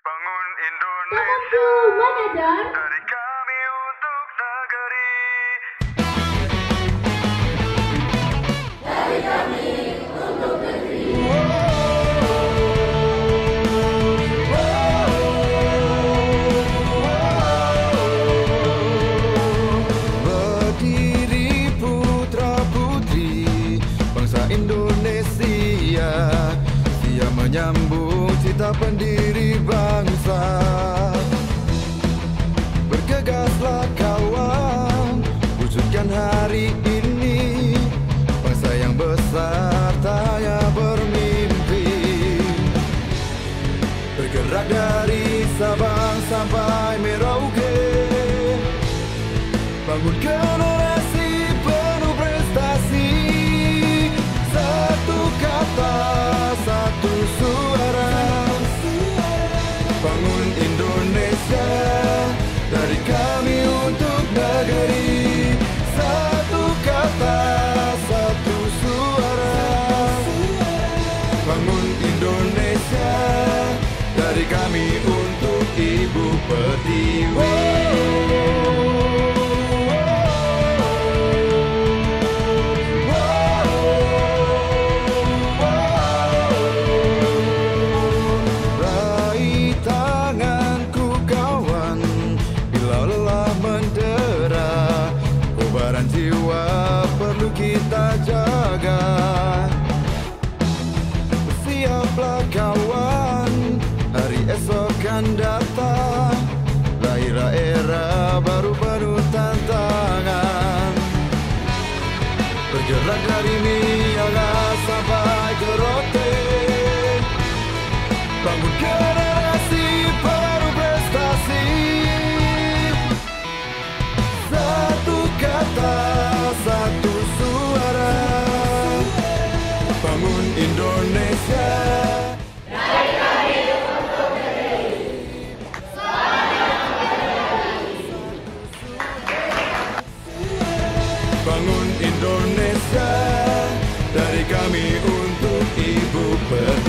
Bangun Kapanku Indonesia mengajar. dari kami untuk negeri. Berdiri putra putri bangsa Indonesia, siap menyambut cita pendiri bangsa. Bergegaslah kawan, wujudkan hari ini bangsa yang besar tak hanya bermimpi. Bergerak dari Sabang sampai Merauke, bangun generasi penuh prestasi. Satu kata, satu suara. Bangun Indonesia dari kami untuk negeri. Satu kata, satu suara. Bangun Indonesia dari kami untuk Ibu Pertiwi. Raih tanganku kawan, bila lelah mendera, kobaran jiwa perlu kita jaga. Siaplah kawan, hari esok kan datang, lahirlah era baru penuh tantangan. Bergerak dari Niaga sampai ke Rote, bangun generasi baru prestasi. Satu kata, satu suara. Bangun Indonesia. Bangun Indonesia dari kami untuk Ibu Pertiwi.